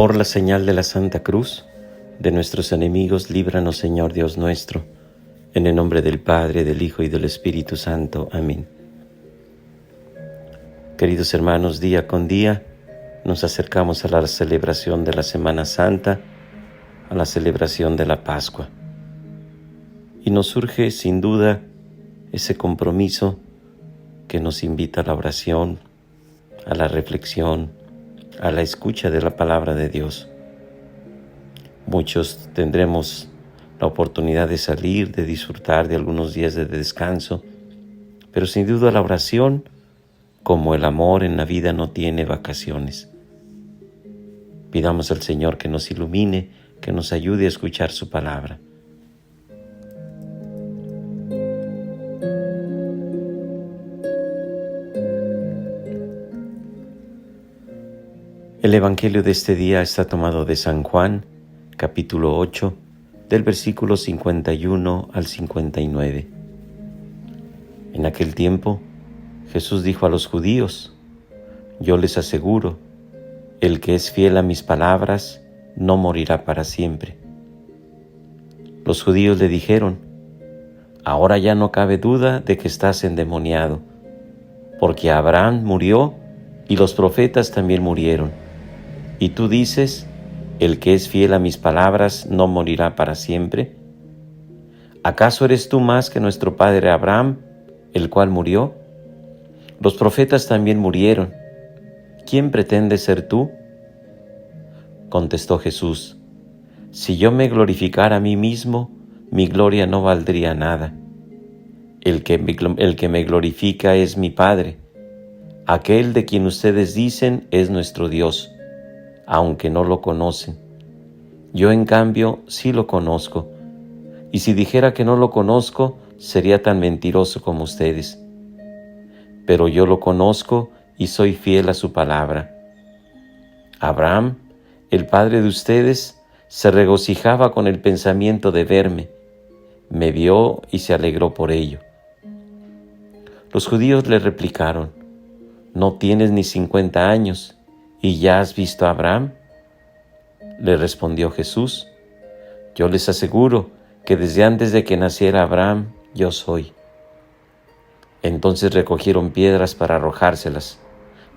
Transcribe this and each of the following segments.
Por la señal de la Santa Cruz, de nuestros enemigos, líbranos, Señor Dios nuestro, en el nombre del Padre, del Hijo y del Espíritu Santo. Amén. Queridos hermanos, día con día nos acercamos a la celebración de la Semana Santa, a la celebración de la Pascua. Y nos surge, sin duda, ese compromiso que nos invita a la oración, a la reflexión, a la escucha de la palabra de Dios. Muchos tendremos la oportunidad de salir, de disfrutar de algunos días de descanso, pero sin duda la oración, como el amor en la vida, no tiene vacaciones. Pidamos al Señor que nos ilumine, que nos ayude a escuchar su palabra. El Evangelio de este día está tomado de San Juan, capítulo 8, del versículo 51 al 59. En aquel tiempo, Jesús dijo a los judíos: Yo les aseguro, el que es fiel a mis palabras no morirá para siempre. Los judíos le dijeron: Ahora ya no cabe duda de que estás endemoniado, porque Abraham murió y los profetas también murieron. ¿Y tú dices, el que es fiel a mis palabras no morirá para siempre? ¿Acaso eres tú más que nuestro padre Abraham, el cual murió? Los profetas también murieron. ¿Quién pretendes ser tú? Contestó Jesús: Si yo me glorificara a mí mismo, mi gloria no valdría nada. El que me glorifica es mi Padre, aquel de quien ustedes dicen es nuestro Dios, aunque no lo conocen. Yo, en cambio, sí lo conozco, y si dijera que no lo conozco, sería tan mentiroso como ustedes. Pero yo lo conozco y soy fiel a su palabra. Abraham, el padre de ustedes, se regocijaba con el pensamiento de verme. Me vio y se alegró por ello. Los judíos le replicaron: ¿No tienes ni 50 años y ya has visto a Abraham? Le respondió Jesús: Yo les aseguro que desde antes de que naciera Abraham, yo soy. Entonces recogieron piedras para arrojárselas,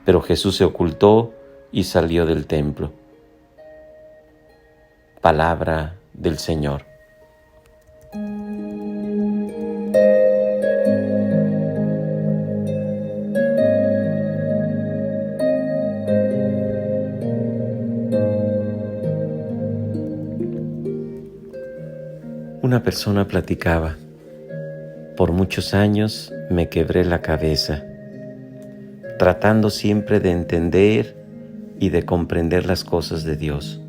pero Jesús se ocultó y salió del templo. Palabra del Señor. Una persona platicaba: Por muchos años me quebré la cabeza, tratando siempre de entender y de comprender las cosas de Dios.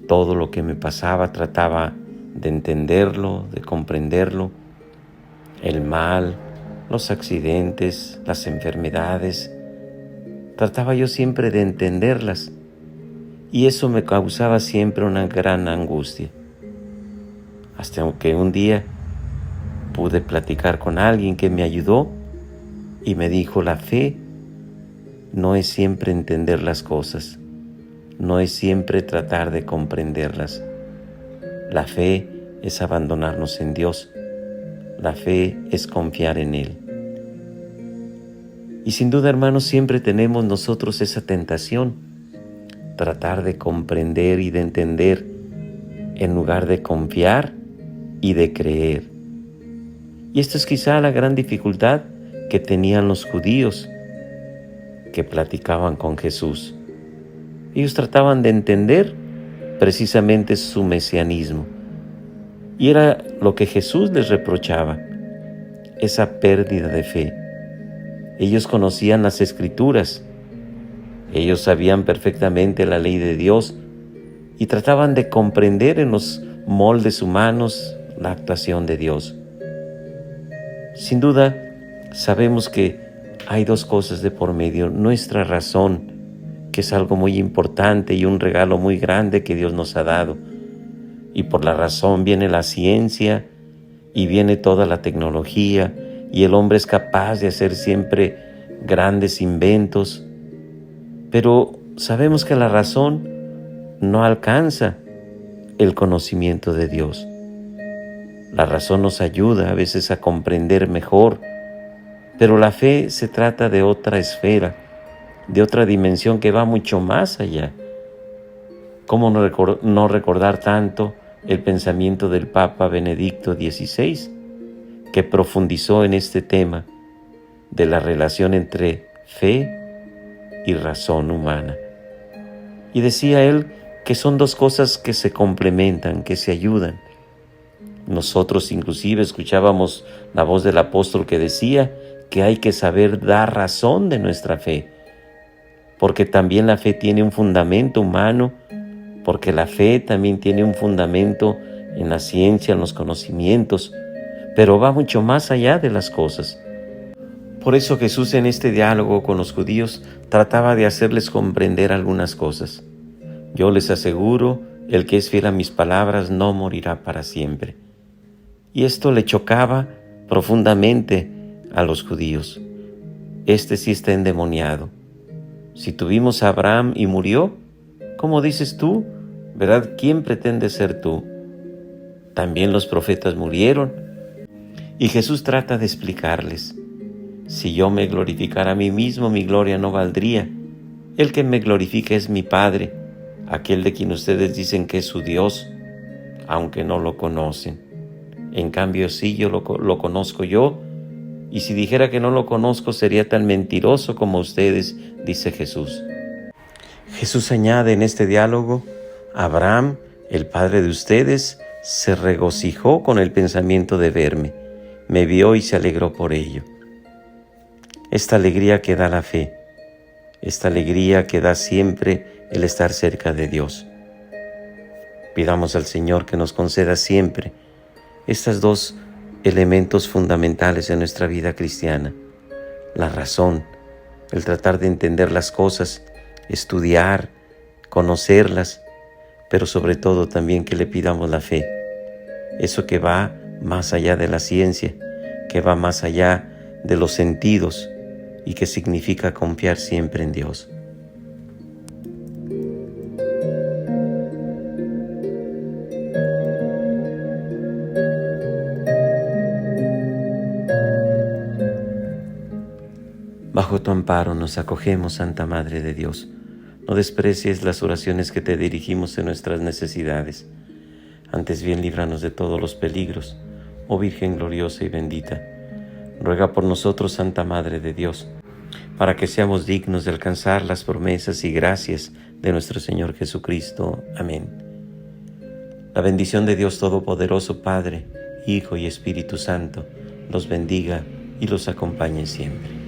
Todo lo que me pasaba trataba de entenderlo, de comprenderlo. El mal, los accidentes, las enfermedades, trataba yo siempre de entenderlas, y eso me causaba siempre una gran angustia. Hasta que un día pude platicar con alguien que me ayudó y me dijo: la fe no es siempre entender las cosas, no es siempre tratar de comprenderlas. La fe es abandonarnos en Dios, la fe es confiar en Él. Y sin duda, hermanos, siempre tenemos nosotros esa tentación, tratar de comprender y de entender en lugar de confiar y de creer. Y esto es quizá la gran dificultad que tenían los judíos que platicaban con Jesús. Ellos trataban de entender precisamente su mesianismo, y era lo que Jesús les reprochaba, esa pérdida de fe. Ellos conocían las Escrituras, ellos sabían perfectamente la ley de Dios y trataban de comprender en los moldes humanos la actuación de Dios. Sin duda, sabemos que hay dos cosas de por medio: nuestra razón, que es algo muy importante y un regalo muy grande que Dios nos ha dado. Y por la razón viene la ciencia y viene toda la tecnología, y el hombre es capaz de hacer siempre grandes inventos. Pero sabemos que la razón no alcanza el conocimiento de Dios. La razón nos ayuda a veces a comprender mejor, pero la fe se trata de otra esfera, de otra dimensión que va mucho más allá. ¿Cómo no recordar tanto el pensamiento del Papa Benedicto XVI, que profundizó en este tema de la relación entre fe y razón humana? Y decía él que son dos cosas que se complementan, que se ayudan. Nosotros inclusive escuchábamos la voz del apóstol que decía que hay que saber dar razón de nuestra fe, porque también la fe tiene un fundamento humano, porque la fe también tiene un fundamento en la ciencia, en los conocimientos, pero va mucho más allá de las cosas. Por eso Jesús en este diálogo con los judíos trataba de hacerles comprender algunas cosas. Yo les aseguro, el que es fiel a mis palabras no morirá para siempre. Y esto le chocaba profundamente a los judíos. Este sí está endemoniado. Si tuvimos a Abraham y murió, ¿cómo dices tú? ¿Verdad? ¿Quién pretende ser tú? También los profetas murieron. Y Jesús trata de explicarles: si yo me glorificara a mí mismo, mi gloria no valdría. El que me glorifica es mi Padre, aquel de quien ustedes dicen que es su Dios, aunque no lo conocen. En cambio, sí, yo lo conozco yo, y si dijera que no lo conozco, sería tan mentiroso como ustedes, dice Jesús. Jesús añade en este diálogo: Abraham, el padre de ustedes, se regocijó con el pensamiento de verme, me vio y se alegró por ello. Esta alegría que da la fe, esta alegría que da siempre el estar cerca de Dios. Pidamos al Señor que nos conceda siempre estos dos elementos fundamentales en nuestra vida cristiana: la razón, el tratar de entender las cosas, estudiar, conocerlas, pero sobre todo también que le pidamos la fe, eso que va más allá de la ciencia, que va más allá de los sentidos y que significa confiar siempre en Dios. Bajo tu amparo nos acogemos, Santa Madre de Dios. No desprecies las oraciones que te dirigimos en nuestras necesidades. Antes bien, líbranos de todos los peligros, oh Virgen gloriosa y bendita. Ruega por nosotros, Santa Madre de Dios, para que seamos dignos de alcanzar las promesas y gracias de nuestro Señor Jesucristo. Amén. La bendición de Dios Todopoderoso, Padre, Hijo y Espíritu Santo, los bendiga y los acompañe siempre.